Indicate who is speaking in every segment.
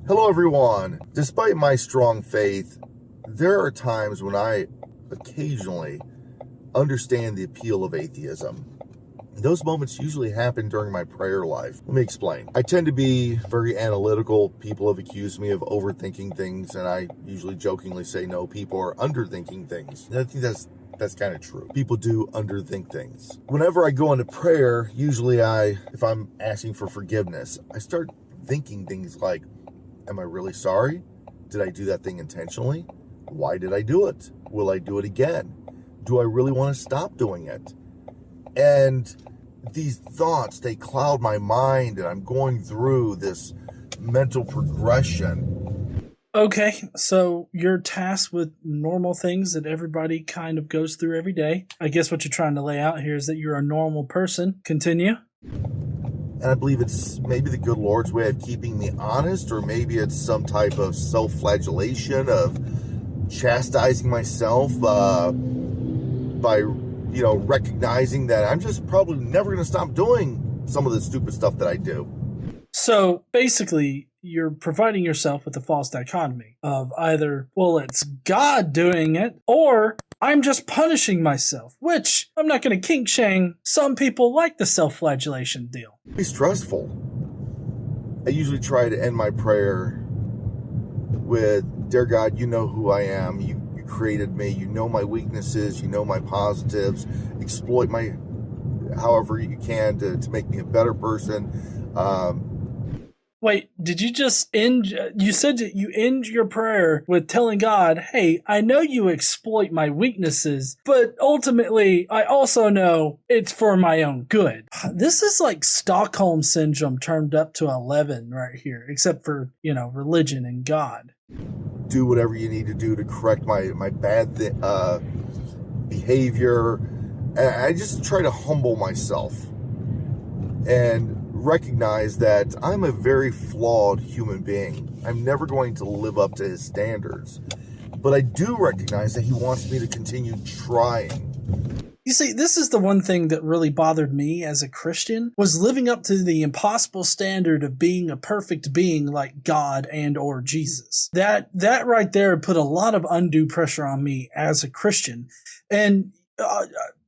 Speaker 1: Hello, everyone. Despite my strong faith, there are times when I occasionally understand the appeal of atheism. Those moments usually happen during my prayer life. Let me explain. I tend to be very analytical. People have accused me of overthinking things, and I usually jokingly say, no, people are underthinking things. And I think that's kind of true. People do underthink things. Whenever I go into prayer, usually if I'm asking for forgiveness, I start thinking things like, am I really sorry? Did I do that thing intentionally? Why did I do it? Will I do it again? Do I really want to stop doing it? And these thoughts, they cloud my mind, and I'm going through this mental progression.
Speaker 2: Okay, so you're tasked with normal things that everybody kind of goes through every day. I guess what you're trying to lay out here is that you're a normal person. Continue.
Speaker 1: And I believe it's maybe the good Lord's way of keeping me honest, or maybe it's some type of self-flagellation of chastising myself by, recognizing that I'm just probably never going to stop doing some of the stupid stuff that I do.
Speaker 2: So basically, you're providing yourself with a false dichotomy of either, well, it's God doing it, or I'm just punishing myself, which I'm not going to kink shame. Some people like the self-flagellation deal.
Speaker 1: It's stressful. I usually try to end my prayer with, dear God, you know who I am. You created me. You know my weaknesses. You know my positives. Exploit my however you can to make me a better person.
Speaker 2: Wait, did you just end? You said that you end your prayer with telling God, hey, I know you exploit my weaknesses, but ultimately, I also know it's for my own good. This is like Stockholm Syndrome turned up to 11 right here, except for, religion and God.
Speaker 1: Do whatever you need to do to correct my bad behavior. And I just try to humble myself and recognize that I'm a very flawed human being. I'm never going to live up to his standards. But I do recognize that he wants me to continue trying.
Speaker 2: You see, this is the one thing that really bothered me as a Christian, was living up to the impossible standard of being a perfect being like God and or Jesus. That right there put a lot of undue pressure on me as a Christian. And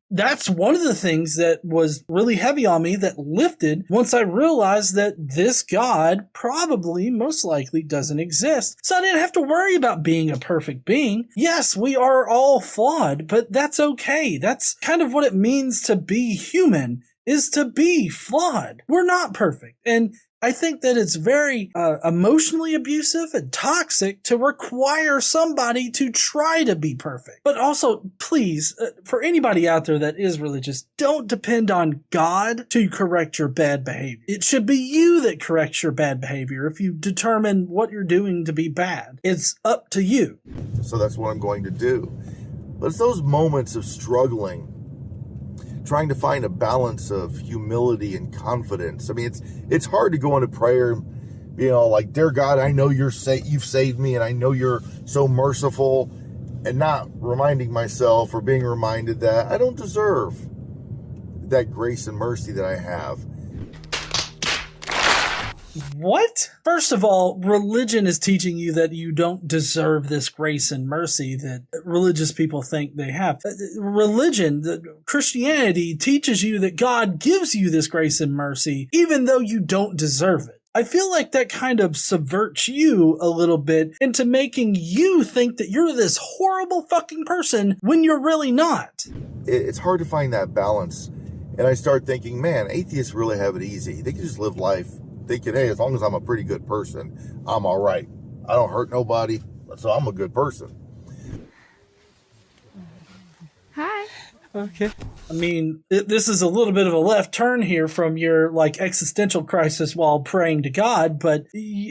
Speaker 2: that's one of the things that was really heavy on me that lifted once I realized that this God probably most likely doesn't exist. So I didn't have to worry about being a perfect being. Yes, we are all flawed, but that's okay. That's kind of what it means to be human, is to be flawed. We're not perfect. And I think that it's very emotionally abusive and toxic to require somebody to try to be perfect. But also, please, for anybody out there that is religious, don't depend on God to correct your bad behavior. It should be you that corrects your bad behavior if you determine what you're doing to be bad. It's up to you.
Speaker 1: So that's what I'm going to do. But it's those moments of struggling, trying to find a balance of humility and confidence. I mean, it's hard to go into prayer, like, dear God, I know you've saved me, and I know you're so merciful, and not reminding myself or being reminded that I don't deserve that grace and mercy that I have.
Speaker 2: What? First of all, religion is teaching you that you don't deserve this grace and mercy that religious people think they have. Religion, Christianity, teaches you that God gives you this grace and mercy even though you don't deserve it. I feel like that kind of subverts you a little bit into making you think that you're this horrible fucking person when you're really not.
Speaker 1: It's hard to find that balance. And I start thinking, man, atheists really have it easy. They can just live life thinking, hey, as long as I'm a pretty good person, I'm all right. I don't hurt nobody, so I'm a good person.
Speaker 3: Hi.
Speaker 2: Okay. I mean, this is a little bit of a left turn here from your existential crisis while praying to God, but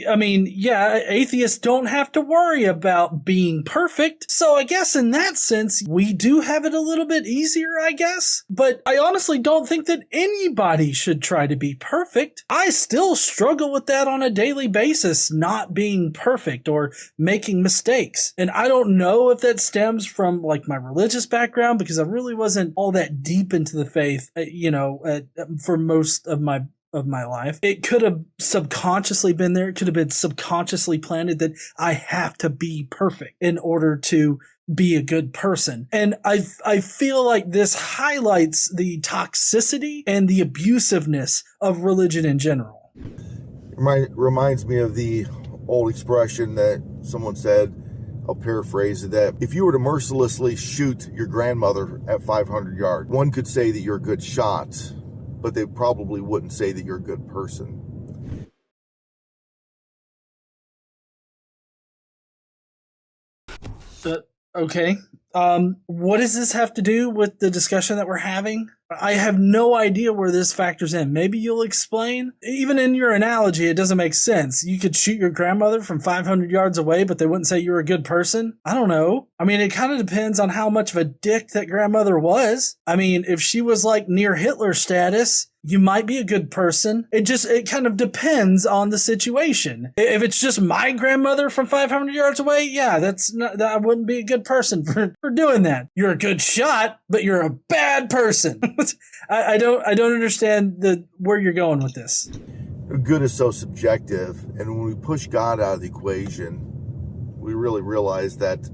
Speaker 2: I mean, yeah, atheists don't have to worry about being perfect. So I guess in that sense, we do have it a little bit easier, I guess. But I honestly don't think that anybody should try to be perfect. I still struggle with that on a daily basis, not being perfect or making mistakes. And I don't know if that stems from my religious background, because I really wasn't all that deep into the faith, for most of my of my life. It could have subconsciously been there. It could have been subconsciously planted that I have to be perfect in order to be a good person. And I feel like this highlights the toxicity and the abusiveness of religion in general.
Speaker 1: Reminds me of the old expression that someone said, I'll paraphrase it, that if you were to mercilessly shoot your grandmother at 500 yards, one could say that you're a good shot, but they probably wouldn't say that you're a good person.
Speaker 2: Okay. What does this have to do with the discussion that we're having? I have no idea where this factors in. Maybe you'll explain. Even in your analogy, it doesn't make sense. You could shoot your grandmother from 500 yards away, but they wouldn't say you're a good person. I don't know. I mean, it kind of depends on how much of a dick that grandmother was. I mean, if she was like near Hitler status, you might be a good person. It kind of depends on the situation. If it's just my grandmother from 500 yards away, yeah, I wouldn't be a good person for doing that. You're a good shot, but you're a bad person. I don't understand where you're going with this.
Speaker 1: Good is so subjective, and when we push God out of the equation, we really realize that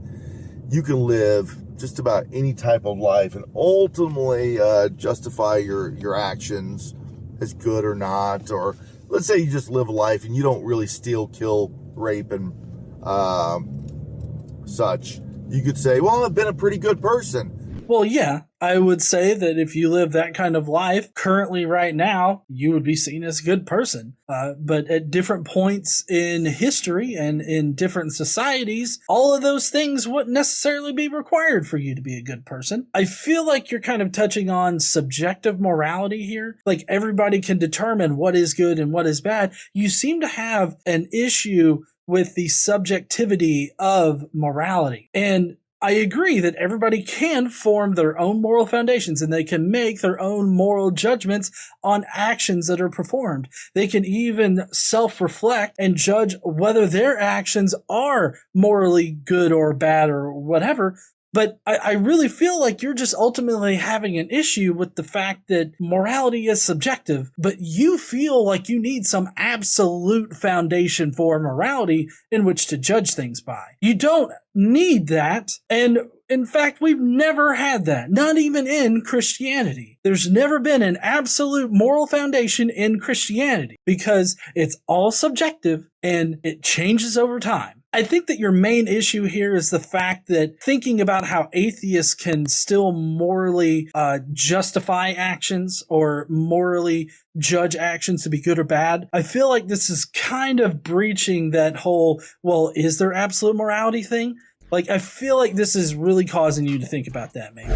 Speaker 1: you can live just about any type of life and ultimately justify your actions as good or not. Or let's say you just live a life and you don't really steal, kill, rape, and such. You could say, well, I've been a pretty good person.
Speaker 2: Well, yeah, I would say that if you live that kind of life currently right now, you would be seen as a good person. But at different points in history and in different societies, all of those things wouldn't necessarily be required for you to be a good person. I feel like you're kind of touching on subjective morality here. Like everybody can determine what is good and what is bad. You seem to have an issue with the subjectivity of morality. And I agree that everybody can form their own moral foundations and they can make their own moral judgments on actions that are performed. They can even self-reflect and judge whether their actions are morally good or bad or whatever. But I really feel like you're just ultimately having an issue with the fact that morality is subjective, but you feel like you need some absolute foundation for morality in which to judge things by. You don't need that. And in fact, we've never had that, not even in Christianity. There's never been an absolute moral foundation in Christianity because it's all subjective and it changes over time. I think that your main issue here is the fact that thinking about how atheists can still morally justify actions or morally judge actions to be good or bad. I feel like this is kind of breaching that whole, well, is there absolute morality thing? Like, I feel like this is really causing you to think about that, maybe.